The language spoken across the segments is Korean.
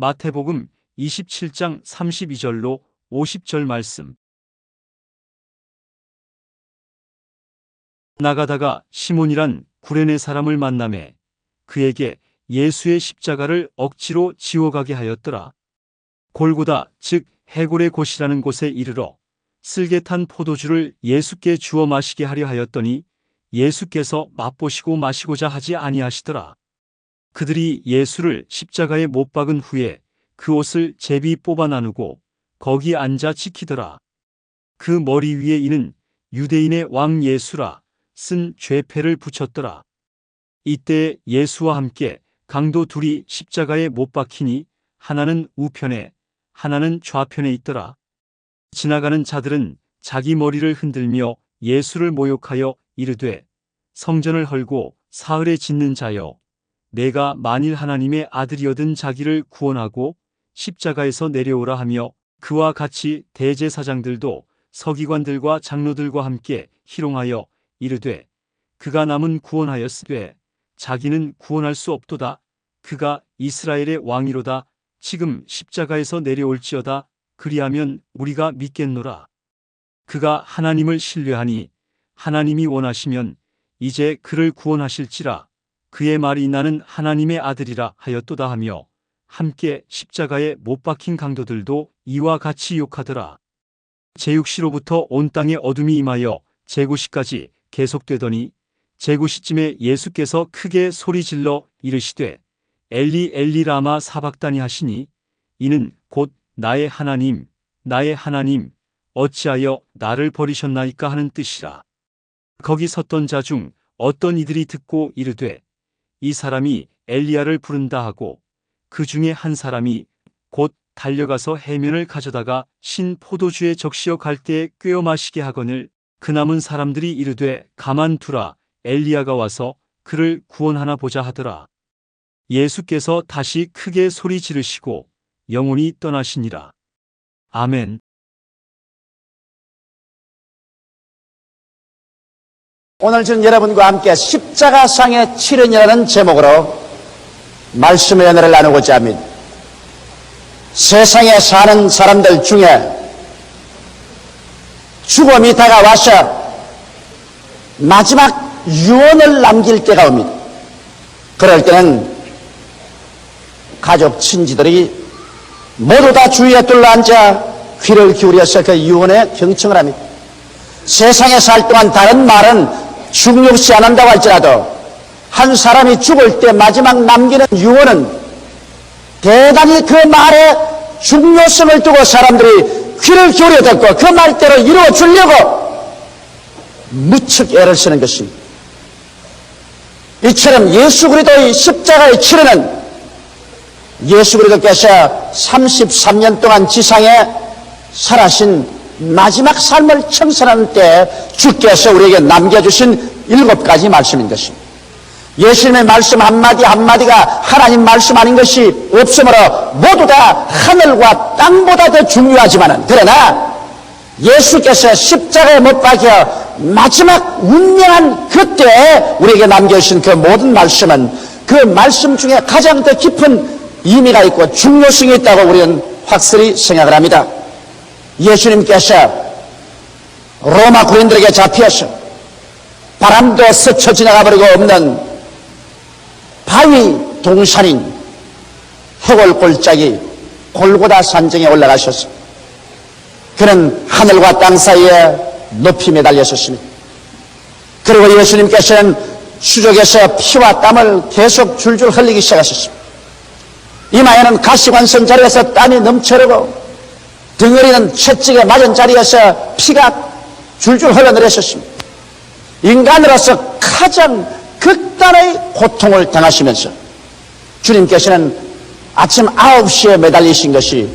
마태복음 27장 32절로 50절 말씀. 나가다가 시몬이란 구레네 사람을 만나매 그에게 예수의 십자가를 억지로 지워가게 하였더라. 골고다 즉 해골의 곳이라는 곳에 이르러 쓸개 탄 포도주를 예수께 주어 마시게 하려 하였더니 예수께서 맛보시고 마시고자 하지 아니하시더라. 그들이 예수를 십자가에 못 박은 후에 그 옷을 제비 뽑아 나누고 거기 앉아 지키더라. 그 머리 위에 이는 유대인의 왕 예수라 쓴 죄패를 붙였더라. 이때 예수와 함께 강도 둘이 십자가에 못 박히니 하나는 우편에 하나는 좌편에 있더라. 지나가는 자들은 자기 머리를 흔들며 예수를 모욕하여 이르되 성전을 헐고 사흘에 짓는 자여 내가 만일 하나님의 아들이어든 자기를 구원하고 십자가에서 내려오라 하며 그와 같이 대제사장들도 서기관들과 장로들과 함께 희롱하여 이르되 그가 남은 구원하였으되 자기는 구원할 수 없도다. 그가 이스라엘의 왕이로다. 지금 십자가에서 내려올지어다. 그리하면 우리가 믿겠노라. 그가 하나님을 신뢰하니 하나님이 원하시면 이제 그를 구원하실지라. 그의 말이 나는 하나님의 아들이라 하였도다 하며 함께 십자가에 못 박힌 강도들도 이와 같이 욕하더라. 제6시로부터 온 땅에 어둠이 임하여 제9시까지 계속되더니 제9시쯤에 예수께서 크게 소리질러 이르시되 엘리 엘리 라마 사박다니 하시니 이는 곧 나의 하나님 어찌하여 나를 버리셨나이까 하는 뜻이라. 거기 섰던 자 중 어떤 이들이 듣고 이르되 이 사람이 엘리야를 부른다 하고 그 중에 한 사람이 곧 달려가서 해면을 가져다가 신 포도주에 적시어 갈대에 꿰어 마시게 하거늘 그 남은 사람들이 이르되 가만두라 엘리야가 와서 그를 구원하나 보자 하더라. 예수께서 다시 크게 소리 지르시고 영혼이 떠나시니라. 아멘. 오늘 저는 여러분과 함께 십자가상의 7연이라는 제목으로 말씀의 연회를 나누고자 합니다. 세상에 사는 사람들 중에 죽음이 다가와서 마지막 유언을 남길 때가 옵니다. 그럴 때는 가족, 친지들이 모두 다 주위에 둘러앉아 귀를 기울여서 그 유언에 경청을 합니다. 세상에 살 동안 다른 말은 중요시 안 한다고 할지라도 한 사람이 죽을 때 마지막 남기는 유언은 대단히 그 말에 중요성을 두고 사람들이 귀를 기울여 듣고 그 말대로 이루어 주려고 무척 애를 쓰는 것입니다. 이처럼 예수 그리스도의 십자가의 치료는 예수 그리스도께서 33년 동안 지상에 살아신 마지막 삶을 청산하는 때 주께서 우리에게 남겨주신 7가지 말씀인 것입니다. 예수님의 말씀 한마디 한마디가 하나님 말씀 아닌 것이 없으므로 모두 다 하늘과 땅보다 더 중요하지만 그러나 예수께서 십자가에 못 박혀 마지막 운명한 그때에 우리에게 남겨주신 그 모든 말씀은 그 말씀 중에 가장 더 깊은 의미가 있고 중요성이 있다고 우리는 확실히 생각을 합니다. 예수님께서 로마 군인들에게 잡혀서 바람도 스쳐 지나가버리고 없는 바위 동산인 해골골짜기 골고다 산정에 올라가셔서 그는 하늘과 땅 사이에 높이 매달렸었습니다. 그리고 예수님께서는 수족에서 피와 땀을 계속 줄줄 흘리기 시작하셨습니다. 이마에는 가시관선 자리에서 땀이 넘쳐흐르고 덩어리는 채찍에 맞은 자리에서 피가 줄줄 흘러내렸었습니다. 인간으로서 가장 극단의 고통을 당하시면서 주님께서는 아침 9시에 매달리신 것이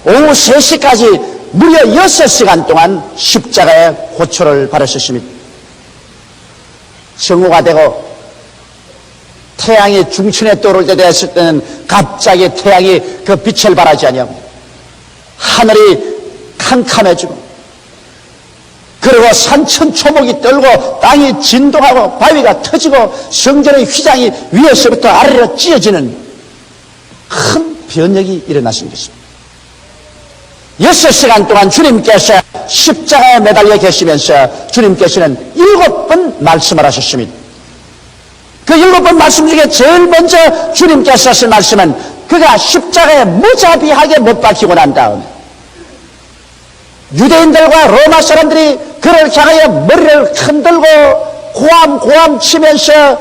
오후 3시까지 무려 6시간 동안 십자가에 고초를 받으셨습니다. 정오가 되고 태양이 중천에 떠오를 때 됐을 때는 갑자기 태양이 그 빛을 발하지 아니하고 하늘이 캄캄해지고 그리고 산천초목이 떨고 땅이 진동하고 바위가 터지고 성전의 휘장이 위에서부터 아래로 찢어지는 큰 변혁이 일어나신 것입니다. 6시간 동안 주님께서 십자가에 매달려 계시면서 주님께서는 7번 말씀을 하셨습니다. 그 7번 말씀 중에 제일 먼저 주님께서 하신 말씀은 그가 십자가에 무자비하게 못 박히고 난 다음에 유대인들과 로마 사람들이 그를 향하여 머리를 흔들고 고함 치면서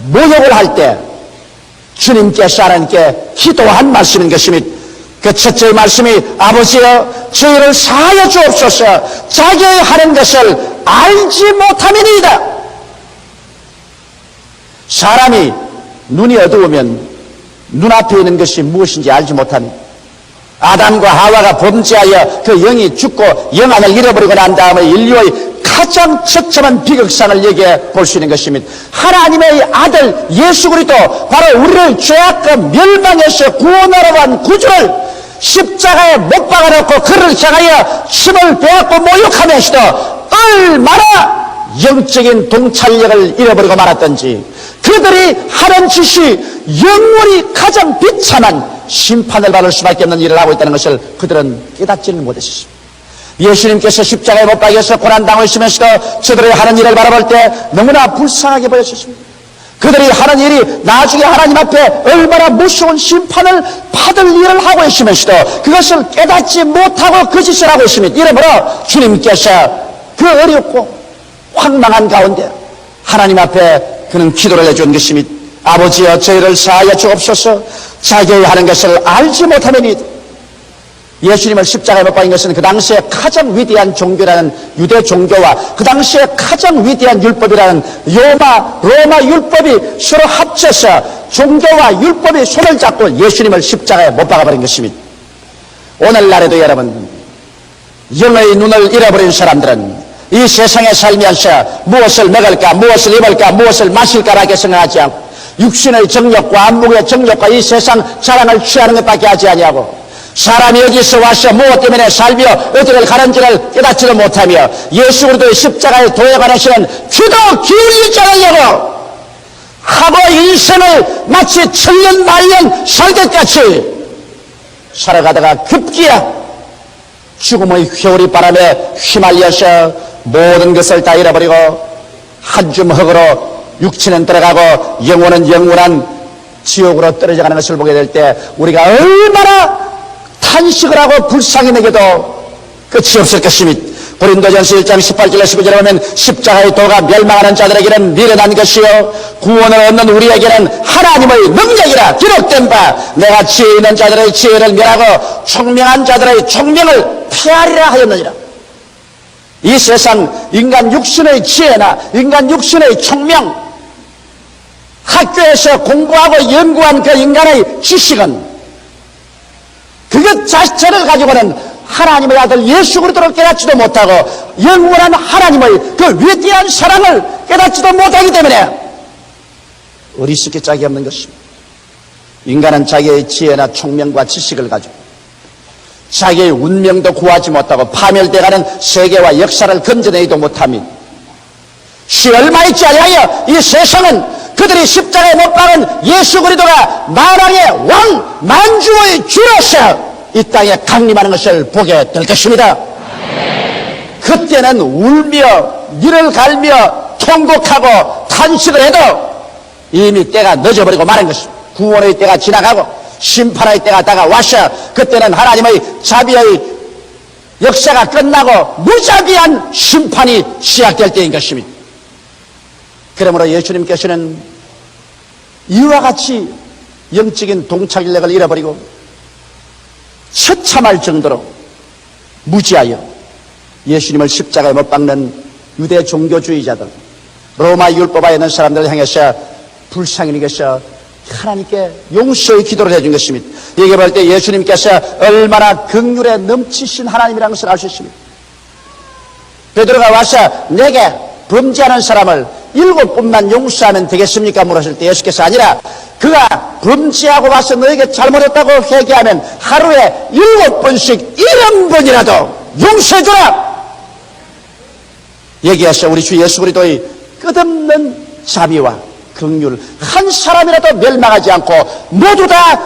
모욕을 할 때 주님께서 하나님께 기도한 말씀인 것입니다. 그 첫째 말씀이 아버지여 저희를 사하여 주옵소서 자기의 하는 것을 알지 못함이니이다. 사람이 눈이 어두우면 눈앞에 있는 것이 무엇인지 알지 못하니 아담과 하와가 범죄하여 그 영이 죽고 영안을 잃어버리고 난 다음에 인류의 가장 처참한 비극상을 얘기해 볼 수 있는 것입니다. 하나님의 아들 예수 그리스도 바로 우리를 죄악과 멸망에서 구원하러 간 구주를 십자가에 못 박아놓고 그를 향하여 침을 베었고 모욕하면서도 얼마나 영적인 동찰력을 잃어버리고 말았던지 그들이 하는 짓이 영원히 가장 비참한 심판을 받을 수밖에 없는 일을 하고 있다는 것을 그들은 깨닫지는 못했습니다. 예수님께서 십자가에 못 박여서 고난당하시면서도 저들이 하는 일을 바라볼 때 너무나 불쌍하게 보였습니다. 그들이 하는 일이 나중에 하나님 앞에 얼마나 무서운 심판을 받을 일을 하고 있으면서도 그것을 깨닫지 못하고 그 짓을 하고 있습니다. 이러므로 주님께서 그 어렵고 황망한 가운데 하나님 앞에 그는 기도를 해준 것입니다. 아버지여 저희를 사하여 주옵소서 자기의 하는 것을 알지 못하면이다. 예수님을 십자가에 못 박인 것은 그 당시에 가장 위대한 종교라는 유대 종교와 그 당시에 가장 위대한 율법이라는 로마 율법이 서로 합쳐서 종교와 율법이 손을 잡고 예수님을 십자가에 못 박아버린 것입니다. 오늘날에도 여러분 영의 눈을 잃어버린 사람들은 이 세상에 살면서 무엇을 먹을까 무엇을 입을까 무엇을 마실까라고 생각하지 않고 육신의 정욕과 안목의 정욕과 이 세상 자랑을 취하는 것밖에 하지 아니하고 사람이 어디서 와서 무엇 때문에 살며 어디를 가는지를 깨닫지도 못하며 예수 그리스도의 십자가에 도약하시는 귀도 기울이지 않으려고 하고 인생을 마치 천년 만년 살 것 같이 살아가다가 급기야 죽음의 회오리 바람에 휘말려서 모든 것을 다 잃어버리고 한 줌 흙으로 육체는 들어가고 영혼은 영원한 지옥으로 떨어져가는 것을 보게 될 때 우리가 얼마나 탄식을 하고 불쌍히 내게도 끝이 없을 것입니다. 고린도전서 1장 18절에 19절에 보면 십자가의 도가 멸망하는 자들에게는 미련한 것이요 구원을 얻는 우리에게는 하나님의 능력이라 기록된 바 내가 지혜 있는 자들의 지혜를 멸하고 총명한 자들의 총명을 피하리라 하였느니라. 이 세상 인간 육신의 지혜나 인간 육신의 총명 학교에서 공부하고 연구한 그 인간의 지식은 그것 자체를 가지고는 하나님의 아들 예수 그리스도를 깨닫지도 못하고 영원한 하나님의 그 위대한 사랑을 깨닫지도 못하기 때문에 어리석게 짝이 없는 것입니다. 인간은 자기의 지혜나 총명과 지식을 가지고 자기의 운명도 구하지 못하고 파멸돼가는 세계와 역사를 건져내지도 못합니다. 얼마 있지 아니하여 이 세상은 그들이 십자가에 못 박은 예수 그리스도가 만왕의 왕 만주의 주로서 이 땅에 강림하는 것을 보게 될 것입니다. 그때는 울며 이를 갈며 통곡하고 탄식을 해도 이미 때가 늦어버리고 마는 것입니다. 구원의 때가 지나가고 심판의 때가 다가와서 그때는 하나님의 자비의 역사가 끝나고 무자비한 심판이 시작될 때인 것입니다. 그러므로 예수님께서는 이와 같이 영적인 동차길력을 잃어버리고 처참할 정도로 무지하여 예수님을 십자가에 못 박는 유대 종교주의자들 로마 율법화에 있는 사람들을 향해서 불쌍히 여겨서 하나님께 용서의 기도를 해준 것입니다. 여기 볼 때 예수님께서 얼마나 긍휼에 넘치신 하나님이라는 것을 알 수 있습니다. 베드로가 와서 내게 범죄하는 사람을 7번만 용서하면 되겠습니까? 물었을 때 예수께서 아니라 그가 범죄하고 와서 너에게 잘못했다고 회개하면 하루에 7번씩 70번이라도 용서해주라. 얘기해서 우리 주 예수 그리스도의 끝없는 자비와 긍휼 한 사람이라도 멸망하지 않고 모두 다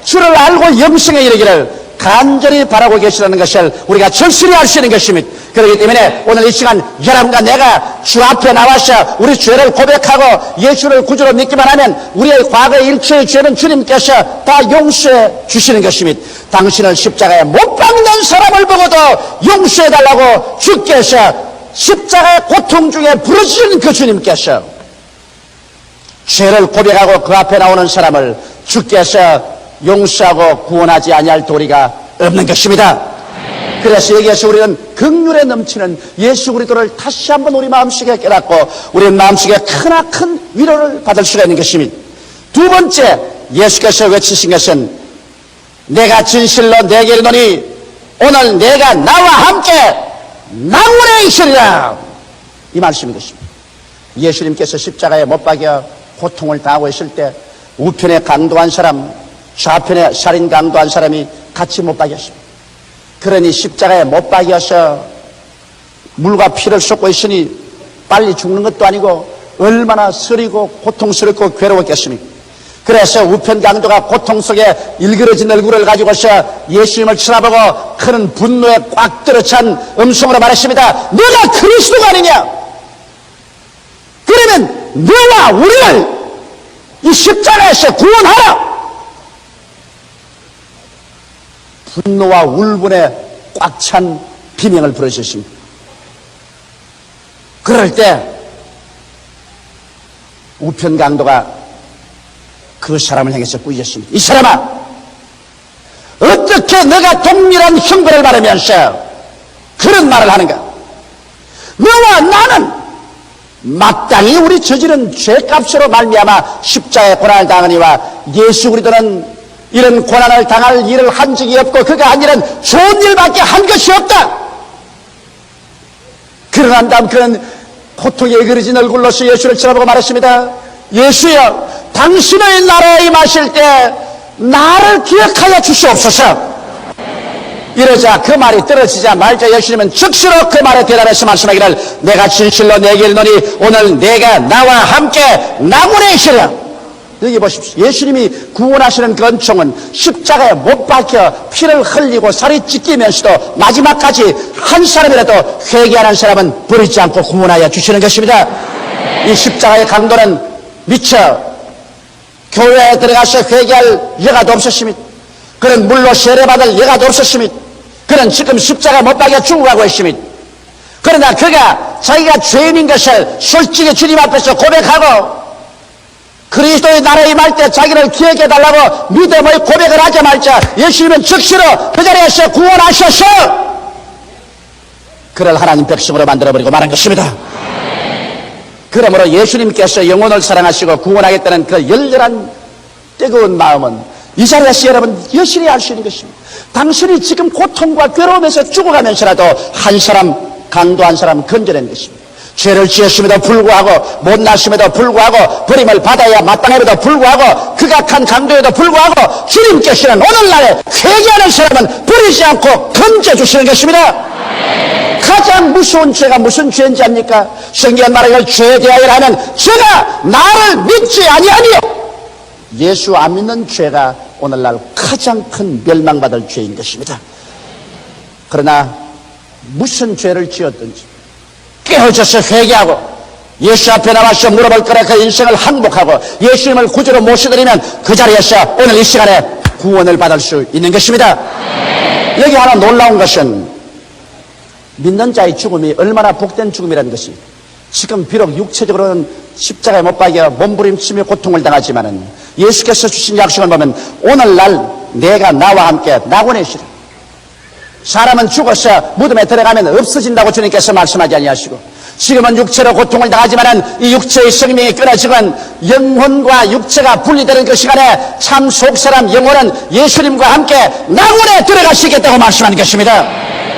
주를 알고 영생에 이르기를 간절히 바라고 계시다는 것을 우리가 절실히 알 수 있는 것입니다. 그렇기 때문에 오늘 이 시간 여러분과 내가 주 앞에 나와서 우리 죄를 고백하고 예수를 구주로 믿기만 하면 우리의 과거 일체의 죄는 주님께서 다 용서해 주시는 것입니다. 당신을 십자가에 못 박는 사람을 보고도 용서해 달라고 주께서 십자가의 고통 중에 부르시는 그 주님께서 죄를 고백하고 그 앞에 나오는 사람을 주께서 용서하고 구원하지 아니할 도리가 없는 것입니다. 그래서 여기에서 우리는 긍휼에 넘치는 예수 그리스도를 다시 한번 우리 마음속에 깨닫고 우리 마음속에 크나큰 위로를 받을 수가 있는 것입니다. 두 번째, 예수께서 외치신 것은 내가 진실로 내게 이르노니 오늘 내가 나와 함께 낙원에 있으리라, 이 말씀인 것입니다. 예수님께서 십자가에 못 박여 고통을 당하고 있을 때 우편에 강도한 사람, 좌편에 살인 강도한 사람이 같이 못 박였습니다. 그러니 십자가에 못 박여서 물과 피를 쏟고 있으니 빨리 죽는 것도 아니고 얼마나 쓰리고 고통스럽고 괴로웠겠습니까? 그래서 우편 강도가 고통 속에 일그러진 얼굴을 가지고서 예수님을 쳐다보고 큰 분노에 꽉 들어찬 음성으로 말했습니다. 너가 그리스도가 아니냐? 그러면 너와 우리를 이 십자가에서 구원하라! 분노와 울분에 꽉 찬 비명을 부르셨습니다. 그럴 때 우편 강도가 그 사람을 향해서 꾸짖었습니다. 이 사람아, 어떻게 너가 동일한 형벌을 받으면서 그런 말을 하는가? 너와 나는 마땅히 우리 저지른 죄값으로 말미암아 십자가의 고난을 당하니와 예수 그리스도는 이런 고난을 당할 일을 한 적이 없고 그가 한 일은 좋은 일밖에 한 것이 없다. 그러한 다음 그는 고통에 그려진 얼굴로서 예수를 쳐다보고 말했습니다. 예수여, 당신의 나라에 임하실 때 나를 기억하여 주시옵소서. 이러자 그 말이 떨어지자 말자 예수님은 즉시로 그 말에 대답해서 말씀하기를 내가 진실로 내게 이르노니 오늘 내가 나와 함께 낙원에 있으리라. 여기 보십시오. 예수님이 구원하시는 그 은총은 십자가에 못 박혀 피를 흘리고 살이 찢기면서도 마지막까지 한 사람이라도 회개하는 사람은 버리지 않고 구원하여 주시는 것입니다. 이 십자가의 강도는 미처 교회에 들어가서 회개할 여가도 없었습니다. 그는 물로 세례받을 여가도 없었습니다. 그는 지금 십자가에 못 박혀 죽어가고 있습니다. 그러나 그가 자기가 죄인인 것을 솔직히 주님 앞에서 고백하고 그리스도의 나라에 임할 때 자기를 기억해달라고 믿음의 고백을 하자마자 예수님은 즉시로 그 자리에서 구원하셔서 그를 하나님 백성으로 만들어버리고 말한 것입니다. 그러므로 예수님께서 영혼을 사랑하시고 구원하겠다는 그 열렬한 뜨거운 마음은 이 자리에서 여러분 여실히 알 수 있는 것입니다. 당신이 지금 고통과 괴로움에서 죽어가면서라도 한 사람, 강도한 사람 건져낸 것입니다. 죄를 지었음에도 불구하고 못났음에도 불구하고 버림을 받아야 마땅함에도 불구하고 극악한 강도에도 불구하고 주님께서는 오늘날에 회개하는 사람은 버리지 않고 건져주시는 것입니다. 가장 무서운 죄가 무슨 죄인지 압니까? 성경은 말하기를 죄에 대하여 하면 제가 나를 믿지 아니하니요. 예수 안 믿는 죄가 오늘날 가장 큰 멸망받을 죄인 것입니다. 그러나 무슨 죄를 지었든지 깨어져서 회개하고 예수 앞에 나와서 물어볼 거라 그 인생을 항복하고 예수님을 구주로 모셔드리면 그 자리에서 오늘 이 시간에 구원을 받을 수 있는 것입니다. 여기 하나 놀라운 것은 믿는 자의 죽음이 얼마나 복된 죽음이라는 것입니다. 지금 비록 육체적으로는 십자가에 못 박여 몸부림치며 고통을 당하지만은 예수께서 주신 약속을 보면 오늘날 내가 나와 함께 낙원에 있으리라. 사람은 죽어서 무덤에 들어가면 없어진다고 주님께서 말씀하지 아니하시고 지금은 육체로 고통을 당하지만은 이 육체의 생명이 끊어지건 영혼과 육체가 분리되는 그 시간에 참 속사람 영혼은 예수님과 함께 낙원에 들어가시겠다고 말씀하는 것입니다.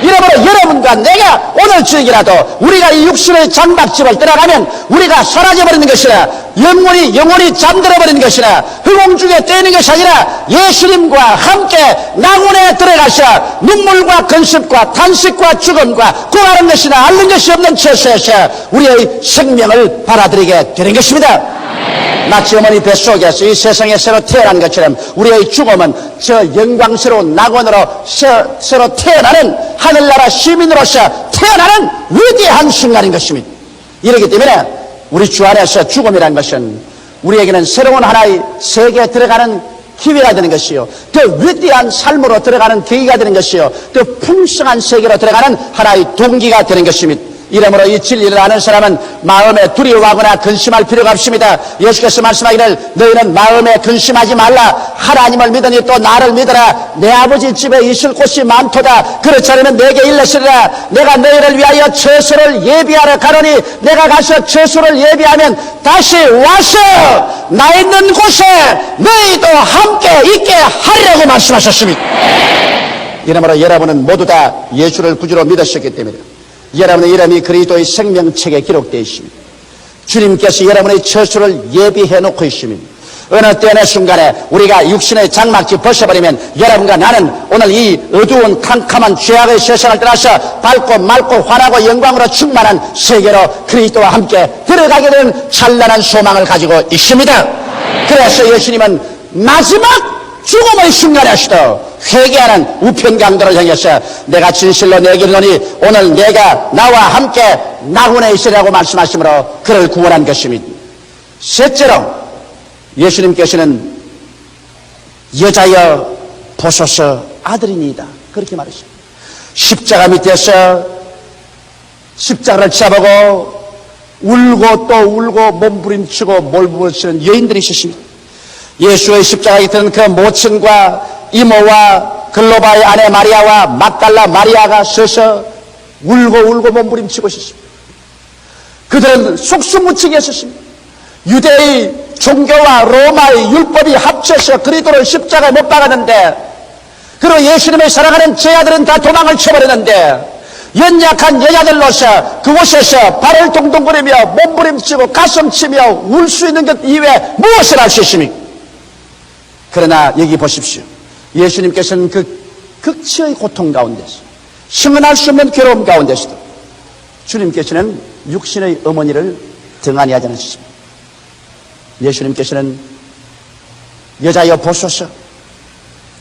이러므로 여러분과 내가 오늘 저녁이라도 우리가 이 육신의 장막집을 들어가면 우리가 사라져버리는 것이라 영혼이 잠들어버리는 것이라 허공 중에 떼는 것이 아니라 예수님과 함께 낙원에 들어가서 눈물과 건습과 탄식과 죽음과 구하는 것이나 앓는 것이 없는 처소에서 우리의 생명을 받아들이게 되는 것입니다. 마치 어머니 뱃속에서 이 세상에 새로 태어난 것처럼 우리의 죽음은 저 영광스러운 낙원으로 새로 태어나는 하늘나라 시민으로서 태어나는 위대한 순간인 것입니다. 이렇기 때문에 우리 주 안에서 죽음이라는 것은 우리에게는 새로운 하나의 세계에 들어가는 기회가 되는 것이요, 그 위대한 삶으로 들어가는 계기가 되는 것이요, 그 풍성한 세계로 들어가는 하나의 동기가 되는 것입니다. 이러므로 이 진리를 아는 사람은 마음에 두려워하거나 근심할 필요가 없습니다. 예수께서 말씀하기를 너희는 마음에 근심하지 말라. 하나님을 믿으니 또 나를 믿어라. 내 아버지 집에 있을 곳이 많도다. 그렇지 않으면 내게 일러시리라. 내가 너희를 위하여 처소를 예비하러 가노니 내가 가서 처소를 예비하면 다시 와서 나 있는 곳에 너희도 함께 있게 하리라고 말씀하셨습니다. 이러므로 여러분은 모두 다 예수를 구주로 믿으셨기 때문에 여러분의 이름이 그리스도의 생명책에 기록되어 있습니다. 주님께서 여러분의 처소를 예비해 놓고 있습니다. 어느 때나 순간에 우리가 육신의 장막지 벗어버리면 여러분과 나는 오늘 이 어두운 캄캄한 죄악의 세상을 떠나서 밝고 맑고 환하고 영광으로 충만한 세계로 그리스도와 함께 들어가게 되는 찬란한 소망을 가지고 있습니다. 그래서 예수님은 마지막 죽음의 순간에 하시도 회개하는 우편강도를 향해서 내가 진실로 내게 이르노니 오늘 내가 나와 함께 낙원에 있으라고 말씀하시므로 그를 구원한 것입니다. 셋째로 예수님께서는 여자여 보소서 아들이니이다 그렇게 말하십니다. 십자가 밑에서 십자가를 잡아보고 울고 또 울고 몸부림치고 몰부림치는 여인들이 있었습니다. 예수의 십자가에 있던 그 모친과 이모와 글로바의 아내 마리아와 막달라 마리아가 서서 울고 몸부림치고 있었습니다. 그들은 속수무책이 했었습니다. 유대의 종교와 로마의 율법이 합쳐서 그리스도를 십자가에 못 박았는데, 그리고 예수님을 사랑하는 제자들은 다 도망을 쳐버렸는데, 연약한 여자들로서 그곳에서 발을 동동거리며 몸부림치고 가슴치며 울 수 있는 것 이외에 무엇을 할 수 있습니까? 그러나 여기 보십시오. 예수님께서는 그 극치의 고통 가운데서, 승은할 수 없는 괴로움 가운데서도 주님께서는 육신의 어머니를 등한히 하지 않으셨습니다. 예수님께서는 여자여 보소서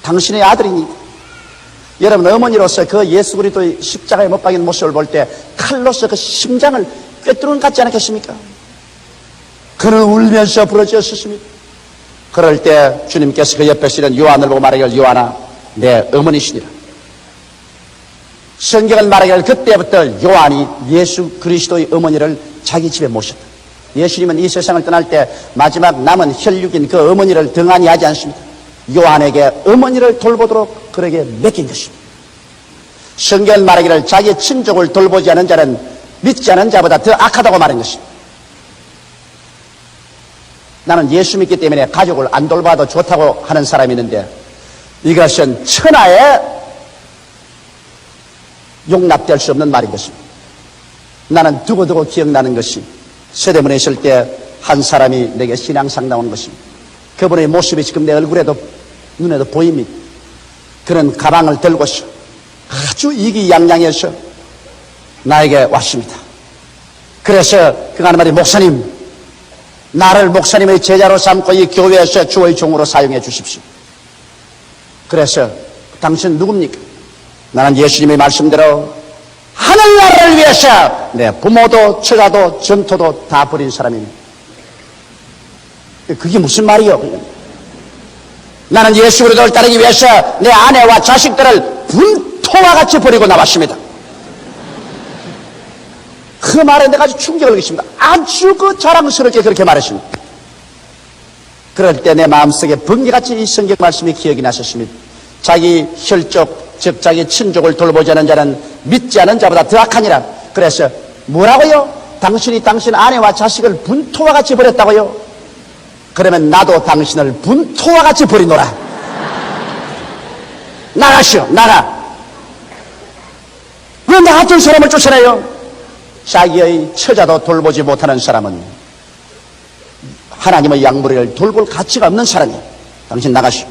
당신의 아들이니, 여러분 어머니로서 그 예수 그리스도의 십자가에 못 박인 모습을 볼 때 칼로서 그 심장을 꿰뚫는 것 같지 않겠습니까? 그는 울면서 부러졌습니다. 그럴 때 주님께서 그 옆에 있는 요한을 보고 말하기를 요한아 내 어머니시니라. 성경은 말하기를 그때부터 요한이 예수 그리스도의 어머니를 자기 집에 모셨다. 예수님은 이 세상을 떠날 때 마지막 남은 혈육인 그 어머니를 등한히 하지 않습니다. 요한에게 어머니를 돌보도록 그에게 맡긴 것입니다. 성경은 말하기를 자기 친족을 돌보지 않은 자는 믿지 않은 자보다 더 악하다고 말한 것입니다. 나는 예수 믿기 때문에 가족을 안 돌봐도 좋다고 하는 사람이 있는데 이것은 천하에 용납될 수 없는 말인 것입니다. 나는 두고두고 기억나는 것이 서대문에 있을 때 한 사람이 내게 신앙상 나온 것입니다. 그분의 모습이 지금 내 얼굴에도 눈에도 보입니다. 그는 가방을 들고서 아주 이기양양해서 나에게 왔습니다. 그래서 그가 하는 말이 목사님 나를 목사님의 제자로 삼고 이 교회에서 주의 종으로 사용해 주십시오. 그래서 당신 누굽니까? 나는 예수님의 말씀대로 하늘나라를 위해서 내 부모도 처자도 전토도 다 버린 사람입니다. 그게 무슨 말이요? 나는 예수 그리스도를 따르기 위해서 내 아내와 자식들을 분토와 같이 버리고 나왔습니다. 그 말에 내가 아주 충격을 받았습니다. 아주 그 자랑스럽게 그렇게 말했습니다. 그럴 때 내 마음속에 번개같이 이 성경 말씀이 기억이 나셨습니다. 자기 혈족 즉 자기 친족을 돌보지 않은 자는 믿지 않은 자보다 더 악하니라. 그래서 뭐라고요? 당신이 당신 아내와 자식을 분토와 같이 버렸다고요? 그러면 나도 당신을 분토와 같이 버리노라. 나가시오 나가. 왜 나 같은 사람을 쫓아내요? 자기의 처자도 돌보지 못하는 사람은 하나님의 양무리를 돌볼 가치가 없는 사람이에요. 당신 나가시오.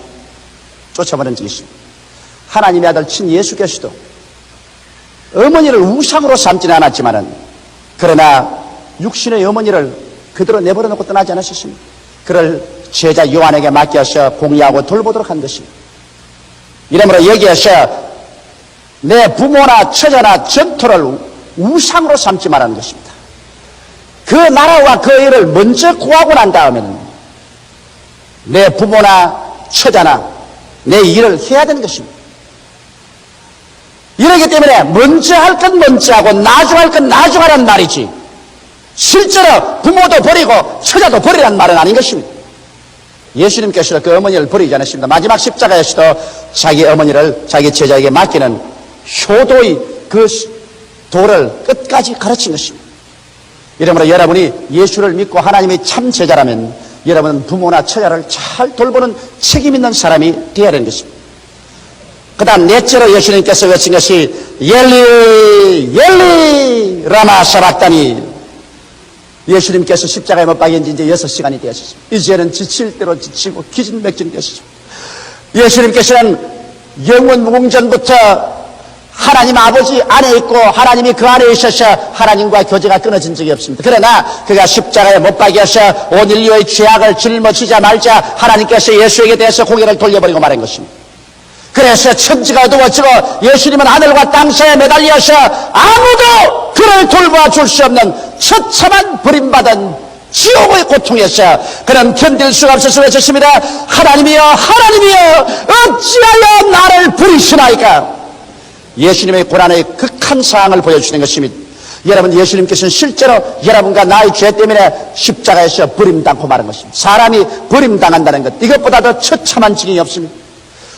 쫓아버린 적이 있습니다. 하나님의 아들 친 예수께서도 어머니를 우상으로 삼지는 않았지만은 그러나 육신의 어머니를 그대로 내버려 놓고 떠나지 않으셨습니다. 그를 제자 요한에게 맡겨서 공유하고 돌보도록 한 것입니다. 이러므로 여기에서 내 부모나 처자나 전토를 우상으로 삼지 말라는 것입니다. 그 나라와 그 일을 먼저 구하고 난 다음에는 내 부모나 처자나 내 일을 해야 되는 것입니다. 이러기 때문에 먼저 할 건 먼저 하고 나중 할 건 나중 하라는 말이지, 실제로 부모도 버리고 처자도 버리라는 말은 아닌 것입니다. 예수님께서도 그 어머니를 버리지 않으십니다. 마지막 십자가에서도 자기 어머니를 자기 제자에게 맡기는 효도의 그 도를 끝까지 가르친 것입니다. 이러므로 여러분이 예수를 믿고 하나님의 참 제자라면 여러분은 부모나 처자를 잘 돌보는 책임 있는 사람이 되어야 하는 것입니다. 그 다음 넷째로 예수님께서 외친 것이 엘리 엘리 라마 사박다니. 예수님께서 십자가에 못 박힌 지 이제 6시간이 되었습니다. 이제는 지칠 대로 지치고 기진맥진이 되었습니다. 예수님께서는 영원 무궁전부터 하나님 아버지 안에 있고 하나님이 그 안에 있어서 하나님과 교제가 끊어진 적이 없습니다. 그러나 그가 십자가에 못 박혀서 온 인류의 죄악을 짊어지자 말자 하나님께서 예수에게 대해서 고개를 돌려버리고 말한 것입니다. 그래서 천지가 어두워지고 예수님은 하늘과 땅 사이에 매달려서 아무도 그를 돌봐줄 수 없는 처참한 버림받은 지옥의 고통에서 그는 견딜 수가 없어서 외쳤습니다. 하나님이여 하나님이여 어찌하여 나를 버리시나이까. 예수님의 고난의 극한 상황을 보여주시는 것입니다. 여러분, 예수님께서는 실제로 여러분과 나의 죄 때문에 십자가에서 버림당고 마는 것입니다. 사람이 버림당한다는 것, 이것보다 더 처참한 지경이 없습니다.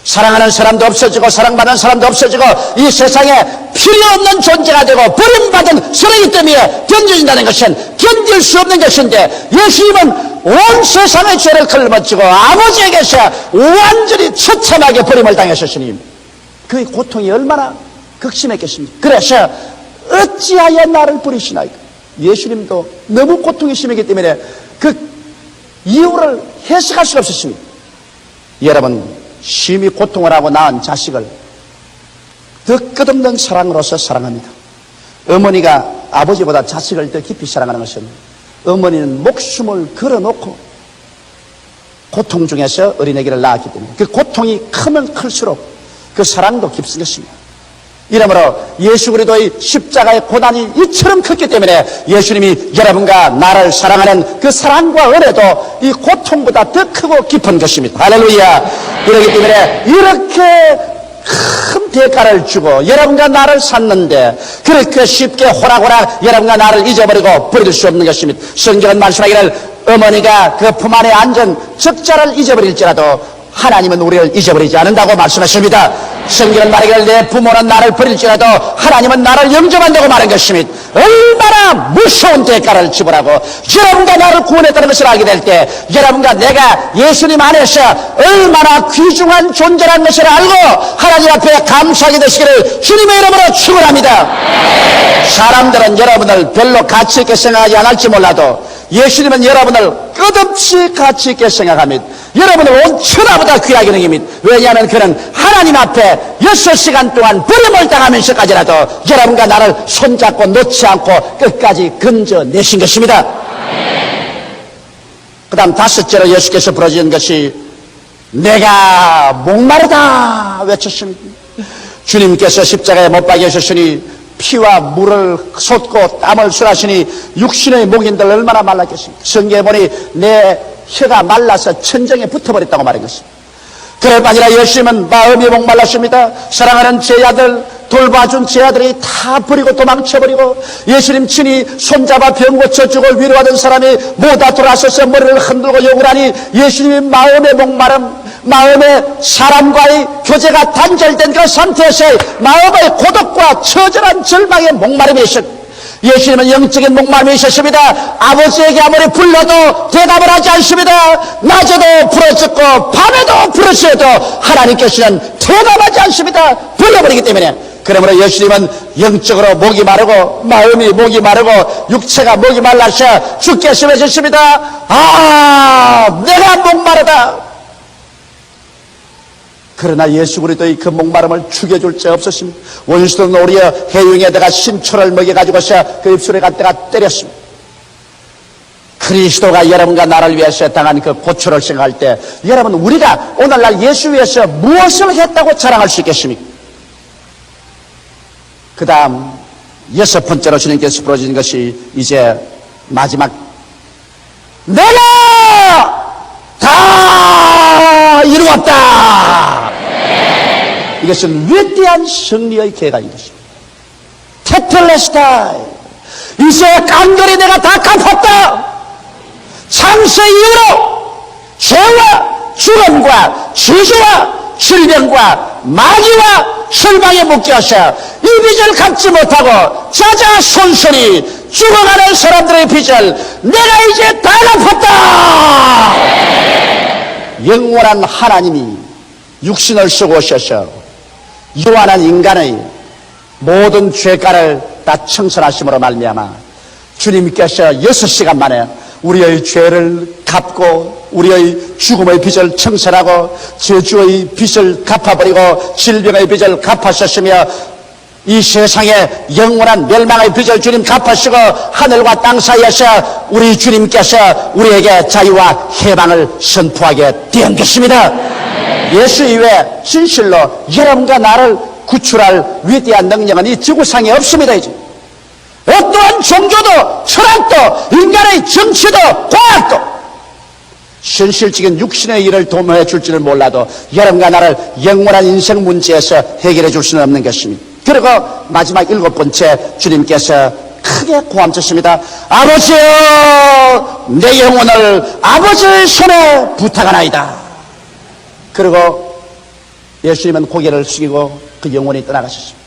사랑하는 사람도 없어지고 사랑받는 사람도 없어지고 이 세상에 필요 없는 존재가 되고 버림받은 쓰레기 때문에 견뎌진다는 것은 견딜 수 없는 것인데, 예수님은 온 세상의 죄를 걸머지고 아버지에게서 완전히 처참하게 버림을 당하셨으니 그 고통이 얼마나 극심했겠습니까? 그래서 어찌하여 나를 버리시나이까. 예수님도 너무 고통이 심했기 때문에 그 이유를 해석할 수가 없었습니다. 여러분, 심히 고통을 하고 낳은 자식을 더 끝없는 사랑으로서 사랑합니다. 어머니가 아버지보다 자식을 더 깊이 사랑하는 것은 어머니는 목숨을 걸어놓고 고통 중에서 어린애기를 낳았기 때문에 그 고통이 크면 클수록 그 사랑도 깊은 것입니다. 이러므로 예수 그리스도의 십자가의 고난이 이처럼 컸기 때문에 예수님이 여러분과 나를 사랑하는 그 사랑과 은혜도 이 고통보다 더 크고 깊은 것입니다. 할렐루야. 그렇기 때문에 이렇게 큰 대가를 주고 여러분과 나를 샀는데 그렇게 쉽게 호락호락 여러분과 나를 잊어버리고 버릴 수 없는 것입니다. 성경은 말씀하기를 어머니가 그 품 안에 앉은 적자를 잊어버릴지라도 하나님은 우리를 잊어버리지 않는다고 말씀하십니다. 성경은 말하기를 내 부모는 나를 버릴지라도 하나님은 나를 영접한다고 말한 것입니다. 얼마나 무서운 대가를 지불하고 여러분과 나를 구원했다는 것을 알게 될 때 여러분과 내가 예수님 안에서 얼마나 귀중한 존재라는 것을 알고 하나님 앞에 감사하게 되시기를 주님의 이름으로 축원합니다. 사람들은 여러분을 별로 가치 있게 생각하지 않을지 몰라도 예수님은 여러분을 끝없이 가치 있게 생각합니다. 여러분을 온 천하보다 귀하게 여깁니다. 왜냐하면 그는 하나님 앞에 6시간 동안 버림을 당하면서까지라도 여러분과 나를 손잡고 놓지 않고 끝까지 건져내신 것입니다. 그 다음 다섯째로 예수께서 부르짖은 것이 내가 목마르다 외쳤습니다. 주님께서 십자가에 못 박이셨으니 피와 물을 쏟고 땀을 술하시니 육신의 목인들 얼마나 말랐겠습니까? 성경에 보니 내 혀가 말라서 천정에 붙어버렸다고 말한 것입니다. 그럴 뿐 아니라 예수님은 마음이 목말랐습니다. 사랑하는 제 아들, 돌봐준 제 아들이 다 버리고 도망쳐버리고 예수님 친히 손잡아 병 고쳐주고 위로하던 사람이 모두 돌아서서 머리를 흔들고 욕을 하니 예수님이 마음의 목마름, 마음의 사람과의 교제가 단절된 그 상태에서 마음의 고독과 처절한 절망의 목마름이 있었습니다. 예수님은 영적인 목마름이 있었습니다. 아버지에게 아무리 불러도 대답을 하지 않습니다. 낮에도 부르짖고 밤에도 부르짖어도 하나님께서는 대답하지 않습니다. 불러버리기 때문에. 그러므로 예수님은 영적으로 목이 마르고 마음이 목이 마르고 육체가 목이 말라서 주께서 외쳤습니다. 아, 내가 목마르다. 그러나 예수 그리스도의 그 목마름을 죽여줄 자 없었습니다. 원수는 오히려 해흉에다가 신초를 먹여가지고서 그 입술에 갖다가 때렸습니다. 그리스도가 여러분과 나를 위해서 당한 그 고초를 생각할 때 여러분 우리가 오늘날 예수 위해서 무엇을 했다고 자랑할 수 있겠습니까? 그 다음 6번째로 주님께서 부르신 것이 이제 마지막 내가 다 이루었다. 이것은 위대한 승리의 계단인 것입니다. 테텔레스타이, 이제 간절히 내가 다 갚았다. 창세 이후로 죄와 죽음과 저주와 질병과 마귀와 설방에 묶여서 이 빚을 갚지 못하고 자자손손이 죽어가는 사람들의 빚을 내가 이제 다 갚았다. 영원한 하나님이 육신을 쓰고 오셔서 유한한 인간의 모든 죄가를 다 청산하심으로 말미암아 주님께서 6시간 만에 우리의 죄를 갚고 우리의 죽음의 빚을 청산하고 저주의 빚을 갚아버리고 질병의 빚을 갚으셨으며 이 세상에 영원한 멸망의 빚을 주님 갚으시고 하늘과 땅 사이에서 우리 주님께서 우리에게 자유와 해방을 선포하게 된 것입니다. 예수 이외에 진실로 여러분과 나를 구출할 위대한 능력은 이 지구상에 없습니다. 이제 어떠한 종교도 철학도 인간의 정치도 과학도 현실적인 육신의 일을 도모해 줄지는 몰라도 여러분과 나를 영원한 인생 문제에서 해결해 줄 수는 없는 것입니다. 그리고 마지막 7번째 주님께서 크게 고함쳤습니다. 아버지여, 내 영혼을 아버지의 손에 부탁하나이다. 그리고 예수님은 고개를 숙이고 그 영혼이 떠나가셨습니다.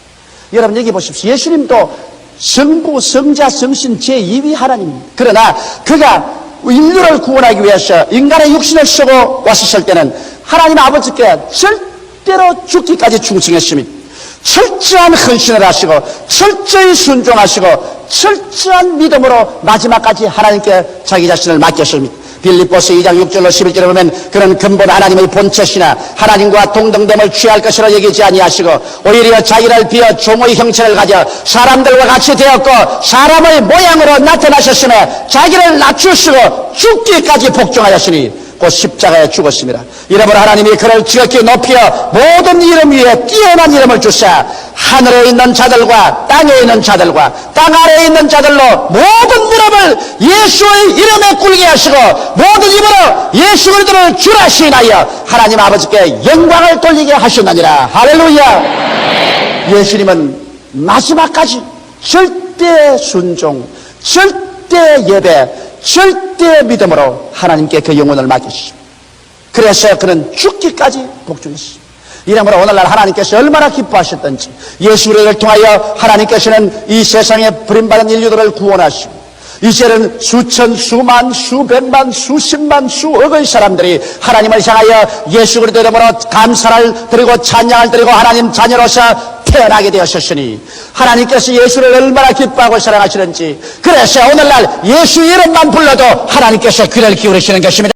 여러분 여기 보십시오. 예수님도 성부, 성자, 성신 제2위 하나님입니다. 그러나 그가 인류를 구원하기 위해서 인간의 육신을 쓰고 왔었을 때는 하나님 아버지께 절대로 죽기까지 충성했습니다. 철저한 헌신을 하시고 철저히 순종하시고 철저한 믿음으로 마지막까지 하나님께 자기 자신을 맡겼습니다. 빌립보서 2장 6절로 11절에 보면 그는 근본 하나님의 본체시나 하나님과 동등됨을 취할 것이라 여기지 아니하시고 오히려 자기를 비어 종의 형체를 가져 사람들과 같이 되었고 사람의 모양으로 나타나셨으며 자기를 낮추시고 죽기까지 복종하였으니 곧 십자가에 죽었습니다. 이러므로 하나님이 그를 지극히 높여 모든 이름 위에 뛰어난 이름을 주사 하늘에 있는 자들과 땅에 있는 자들과 땅 아래에 있는 자들로 모든 무릎을 예수의 이름에 꿇게 하시고 모든 입으로 예수 그리스도를 주라 시인하여 하나님 아버지께 영광을 돌리게 하셨느니라. 할렐루야. 예수님은 마지막까지 절대 순종, 절대 예배, 절대 믿음으로 하나님께 그 영혼을 맡기십니다. 그래서 그는 죽기까지 복종했습니다. 이러므로 오늘날 하나님께서 얼마나 기뻐하셨던지 예수를 통하여 하나님께서는 이 세상에 버림받은 인류들을 구원하시고 이제는 수천, 수만, 수백만, 수십만, 수억의 사람들이 하나님을 향하여 예수 그리스도 이름으로 감사를 드리고 찬양을 드리고 하나님 자녀로서 태어나게 되었으니 하나님께서 예수를 얼마나 기뻐하고 사랑하시는지 그래서 오늘날 예수 이름만 불러도 하나님께서 귀를 기울이시는 것입니다.